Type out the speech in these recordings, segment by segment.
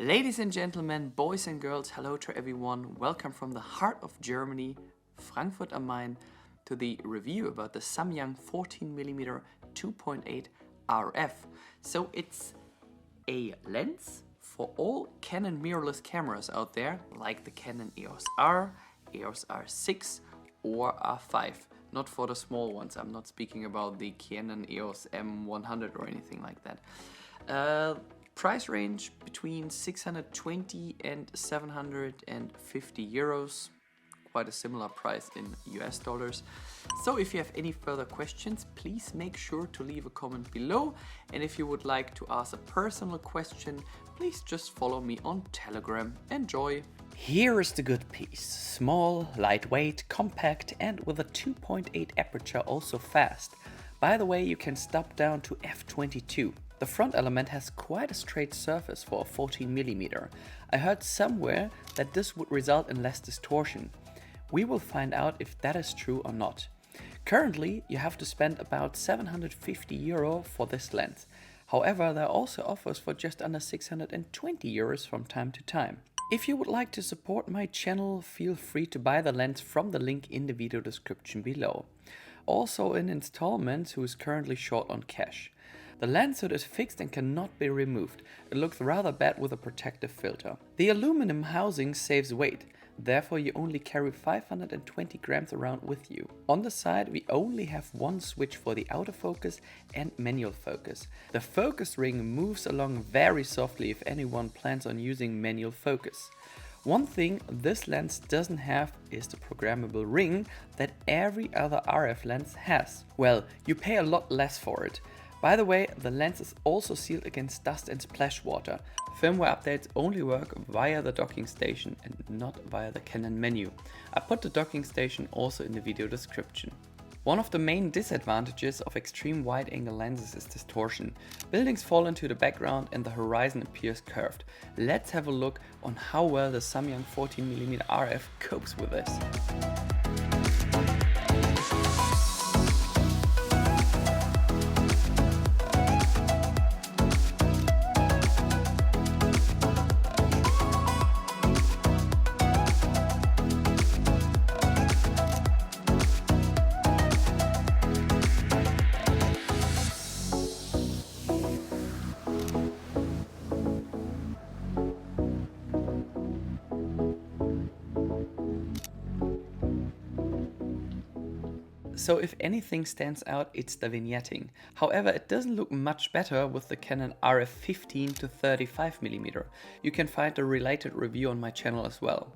Ladies and gentlemen, boys and girls, hello to everyone. Welcome from the heart of Germany, Frankfurt am Main, to the review about the Samyang 14mm 2.8 RF. So it's a lens for all Canon mirrorless cameras out there, like the Canon EOS R, EOS R6 or R5. Not for the small ones, I'm not speaking about the Canon EOS M100 or anything like that. Price range between 620 and 750 euros, quite a similar price in US dollars. So if you have any further questions, please make sure to leave a comment below. And if you would like to ask a personal question, please just follow me on Telegram. Enjoy! Here is the good piece. Small, lightweight, compact, and with a 2.8 aperture, also fast. By the way, you can stop down to f22. The front element has quite a straight surface for a 14mm. I heard somewhere that this would result in less distortion. We will find out if that is true or not. Currently, you have to spend about 750 euro for this lens. However, there are also offers for just under 620 euros from time to time. If you would like to support my channel, feel free to buy the lens from the link in the video description below. Also in installments, who is currently short on cash. The lens hood is fixed and cannot be removed. It looks rather bad with a protective filter. The aluminum housing saves weight, therefore you only carry 520 grams around with you. On the side we only have one switch for the autofocus and manual focus. The focus ring moves along very softly if anyone plans on using manual focus. One thing this lens doesn't have is the programmable ring that every other RF lens has. Well, you pay a lot less for it. By the way, the lens is also sealed against dust and splash water. Firmware updates only work via the docking station and not via the Canon menu. I put the docking station also in the video description. One of the main disadvantages of extreme wide-angle lenses is distortion. Buildings fall into the background and the horizon appears curved. Let's have a look on how well the Samyang 14mm RF copes with this. So if anything stands out, it's the vignetting. However, it doesn't look much better with the Canon RF 15 to 35mm. You can find a related review on my channel as well.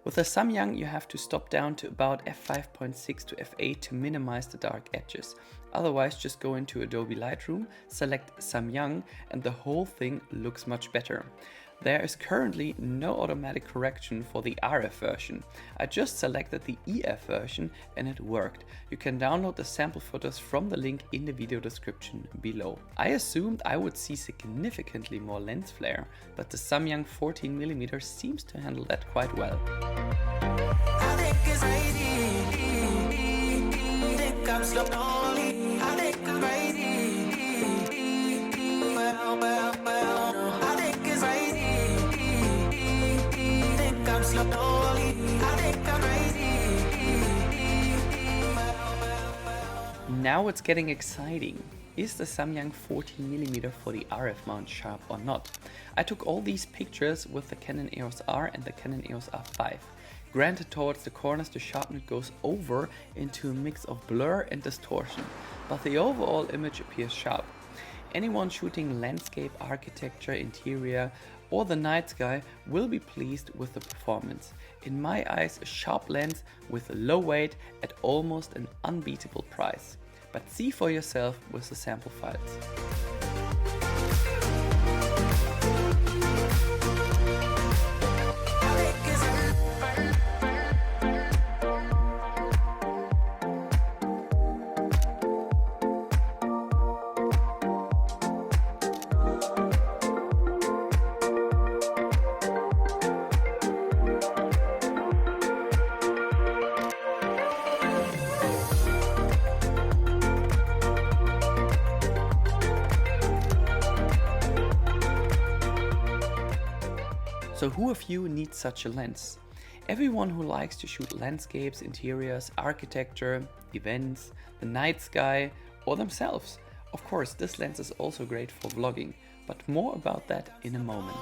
With the Samyang you have to stop down to about f5.6 to f8 to minimize the dark edges. Otherwise just go into Adobe Lightroom, select Samyang and the whole thing looks much better. There is currently no automatic correction for the RF version. I just selected the EF version and it worked. You can download the sample photos from the link in the video description below. I assumed I would see significantly more lens flare, but the Samyang 14mm seems to handle that quite well. Now it's getting exciting. Is the Samyang 14mm for the RF mount sharp or not? I took all these pictures with the Canon EOS R and the Canon EOS R5. Granted, towards the corners the sharpness goes over into a mix of blur and distortion, but the overall image appears sharp. Anyone shooting landscape, architecture, interior or the night sky will be pleased with the performance. In my eyes, a sharp lens with a low weight at almost an unbeatable price. But see for yourself with the sample files. So who of you needs such a lens? Everyone who likes to shoot landscapes, interiors, architecture, events, the night sky, or themselves. Of course, this lens is also great for vlogging, but more about that in a moment.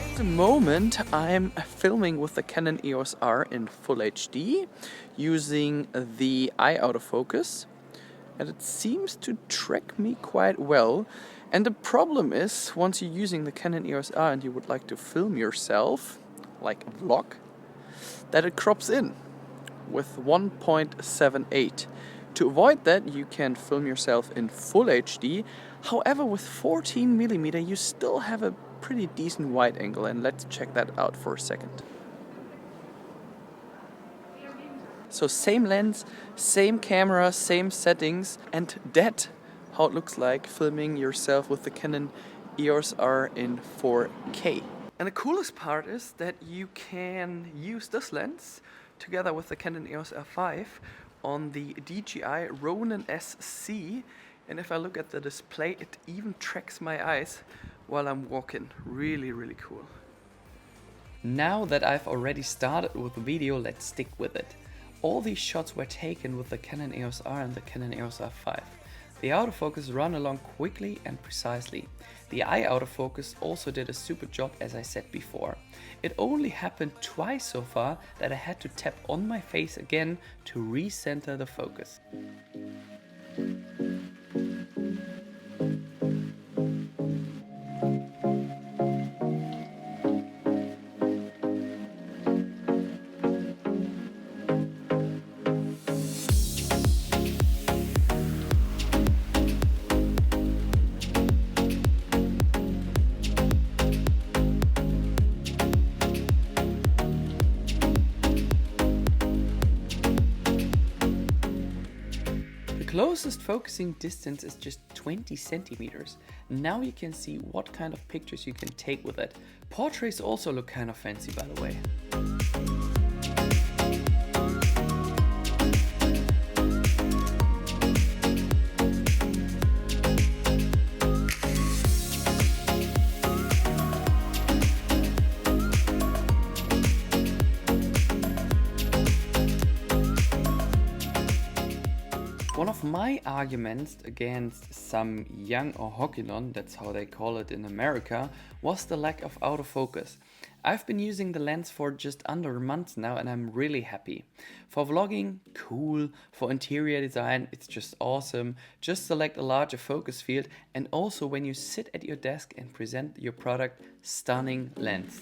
At the moment I'm filming with the Canon EOS R in Full HD using the eye autofocus, and it seems to track me quite well. And the problem is, once you're using the Canon EOS R and you would like to film yourself, like a vlog, that it crops in with 1.78. To avoid that, you can film yourself in Full HD. However, with 14mm you still have a pretty decent wide angle, and let's check that out for a second. So same lens, same camera, same settings, and that how it looks like filming yourself with the Canon EOS R in 4K. And the coolest part is that you can use this lens together with the Canon EOS R5 on the DJI Ronin SC, and if I look at the display, it even tracks my eyes while I'm walking. Really, really cool. Now that I've already started with the video, let's stick with it. All these shots were taken with the Canon EOS R and the Canon EOS R5. The autofocus run along quickly and precisely. The eye autofocus also did a super job, as I said before. It only happened twice so far that I had to tap on my face again to recenter the focus. Closest focusing distance is just 20 centimeters. Now you can see what kind of pictures you can take with it. Portraits also look kind of fancy, by the way. One of my arguments against Samyang or Rokinon, that's how they call it in America, was the lack of autofocus. I've been using the lens for just under a month now and I'm really happy. For vlogging, cool. For interior design, it's just awesome. Just select a larger focus field, and also when you sit at your desk and present your product, stunning lens.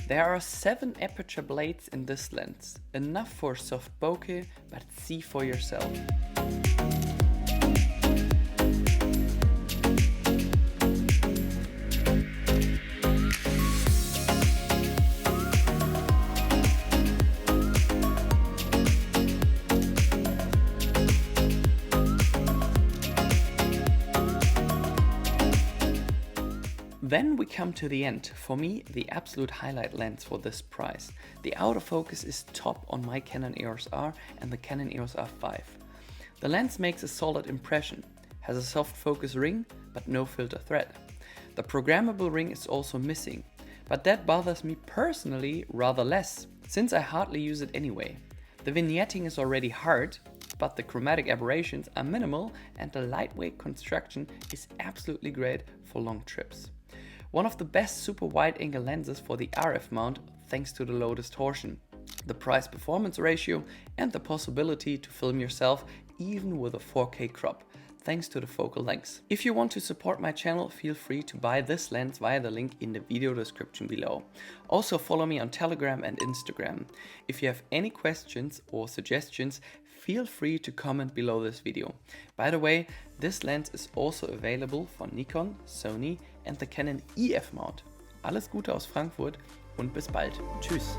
There are 7 aperture blades in this lens, enough for soft bokeh, but see for yourself. Then we come to the end. For me, the absolute highlight lens for this price. The autofocus is top on my Canon EOS R and the Canon EOS R5. The lens makes a solid impression, has a soft focus ring, but no filter thread. The programmable ring is also missing, but that bothers me personally rather less, since I hardly use it anyway. The vignetting is already hard, but the chromatic aberrations are minimal and the lightweight construction is absolutely great for long trips. One of the best super wide angle lenses for the RF mount thanks to the low distortion, the price-performance ratio and the possibility to film yourself even with a 4K crop, thanks to the focal length. If you want to support my channel, feel free to buy this lens via the link in the video description below. Also follow me on Telegram and Instagram. If you have any questions or suggestions, feel free to comment below this video. By the way, this lens is also available for Nikon, Sony and the Canon EF mount. Alles Gute aus Frankfurt und bis bald. Tschüss.